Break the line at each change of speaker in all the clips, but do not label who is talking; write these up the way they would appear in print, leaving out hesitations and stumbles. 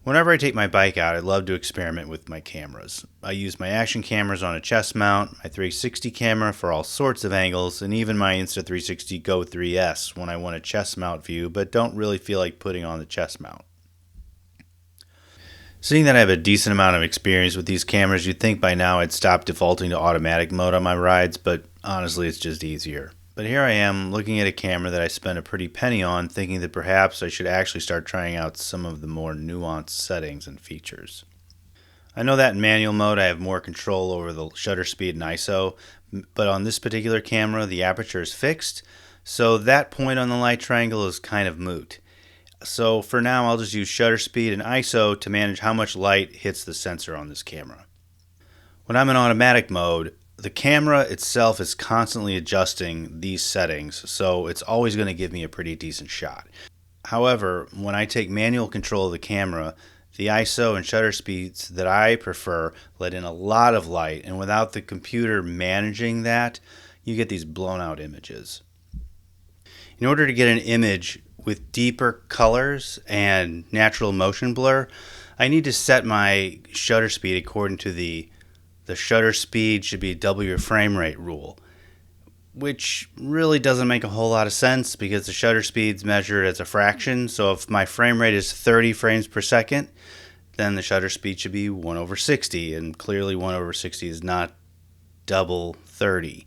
Whenever I take my bike out, I love to experiment with my cameras. I use my action cameras on a chest mount, my 360 camera for all sorts of angles, and even my Insta360 Go 3S when I want a chest mount view but don't really feel like putting on the chest mount. Seeing that I have a decent amount of experience with these cameras, you'd think by now I'd stop defaulting to automatic mode on my rides, but honestly it's just easier. But here I am looking at a camera that I spent a pretty penny on, thinking that perhaps I should actually start trying out some of the more nuanced settings and features. I know that in manual mode I have more control over the shutter speed and ISO, but on this particular camera the aperture is fixed, so that point on the light triangle is kind of moot. So for now I'll just use shutter speed and ISO to manage how much light hits the sensor on this camera. When I'm in automatic mode, the camera itself is constantly adjusting these settings, so it's always going to give me a pretty decent shot. However, when I take manual control of the camera, the ISO and shutter speeds that I prefer let in a lot of light, and without the computer managing that, you get these blown out images. In order to get an image with deeper colors and natural motion blur, I need to set my shutter speed according to the shutter speed should be double your frame rate rule, which really doesn't make a whole lot of sense because the shutter speed's measured as a fraction. So if my frame rate is 30 frames per second, then the shutter speed should be 1 over 60, and clearly 1 over 60 is not double 30.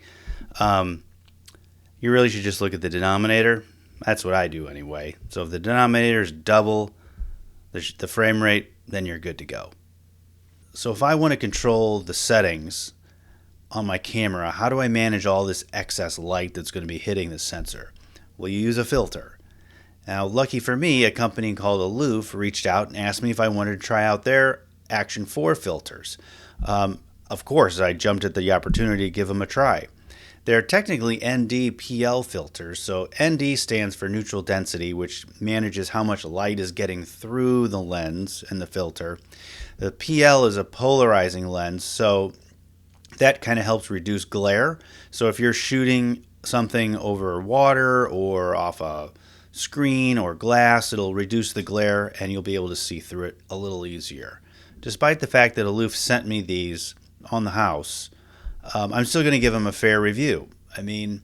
You really should just look at the denominator. That's what I do anyway. So if the denominator is double the frame rate, then you're good to go. So if I want to control the settings on my camera, how do I manage all this excess light that's going to be hitting the sensor? Well, you use a filter. Now, lucky for me, a company called Aloof reached out and asked me if I wanted to try out their Action 4 filters. Of course, I jumped at the opportunity to give them a try. They're technically ND-PL filters, so ND stands for neutral density, which manages how much light is getting through the lens and the filter. The PL is a polarizing lens, so that kind of helps reduce glare. So if you're shooting something over water or off a screen or glass, it'll reduce the glare and you'll be able to see through it a little easier. Despite the fact that Aloof sent me these on the house, I'm still going to give them a fair review. I mean,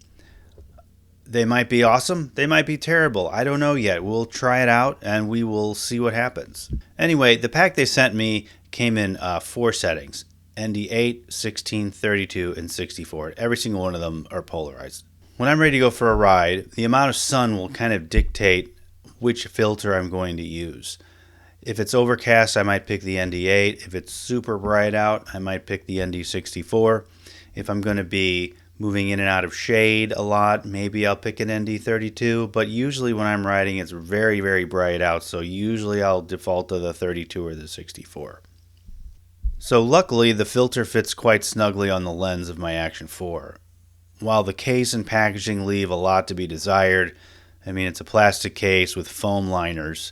they might be awesome, they might be terrible. I don't know yet. We'll try it out and we will see what happens. Anyway, the pack they sent me came in 4 settings: ND8, 16, 32, and 64. Every single one of them are polarized. When I'm ready to go for a ride, the amount of sun will kind of dictate which filter I'm going to use. If it's overcast, I might pick the ND8. If it's super bright out, I might pick the ND64. If I'm going to be moving in and out of shade a lot, maybe I'll pick an ND32. But usually when I'm riding, it's very, very bright out, so usually I'll default to the 32 or the 64. So luckily, the filter fits quite snugly on the lens of my Action 4. While the case and packaging leave a lot to be desired, I mean, it's a plastic case with foam liners.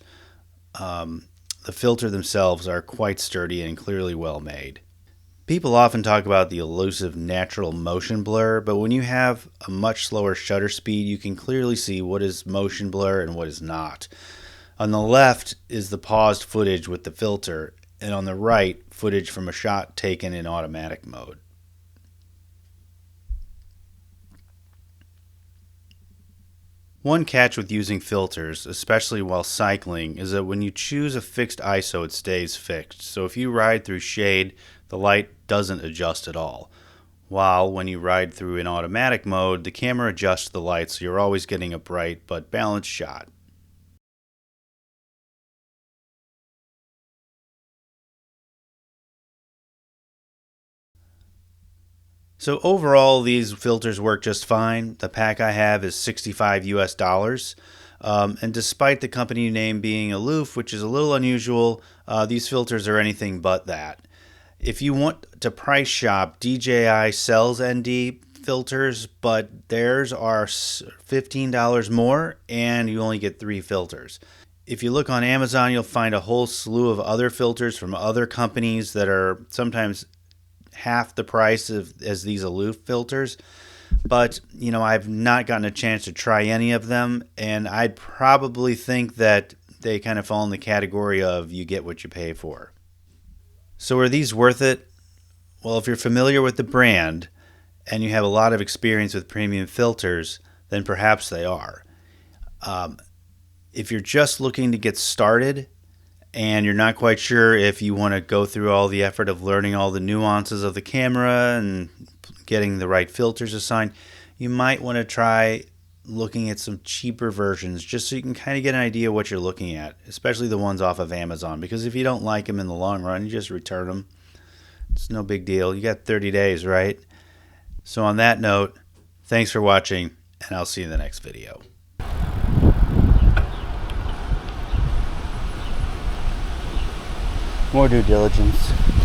The filter themselves are quite sturdy and clearly well made. People often talk about the elusive natural motion blur, but when you have a much slower shutter speed, you can clearly see what is motion blur and what is not. On the left is the paused footage with the filter, and on the right, footage from a shot taken in automatic mode. One catch with using filters, especially while cycling, is that when you choose a fixed ISO, it stays fixed. So if you ride through shade, the light doesn't adjust at all. While when you ride through in automatic mode, the camera adjusts the light, so you're always getting a bright but balanced shot. So overall, these filters work just fine. The pack I have is $65 US. And despite the company name being Aloof, which is a little unusual, these filters are anything but that. If you want to price shop, DJI sells ND filters, but theirs are $15 more and you only get 3 filters. If you look on Amazon, you'll find a whole slew of other filters from other companies that are sometimes half the price as these Aloof filters. But, I've not gotten a chance to try any of them, and I'd probably think that they kind of fall in the category of you get what you pay for. So are these worth it? Well, if you're familiar with the brand and you have a lot of experience with premium filters, then perhaps they are. If you're just looking to get started and you're not quite sure if you want to go through all the effort of learning all the nuances of the camera and getting the right filters assigned, you might want to try looking at some cheaper versions just so you can kind of get an idea what you're looking at, especially the ones off of Amazon, because if you don't like them in the long run, you just return them. It's no big deal. You got 30 days, right? So on that note, thanks for watching, and I'll see you in the next video. More due diligence.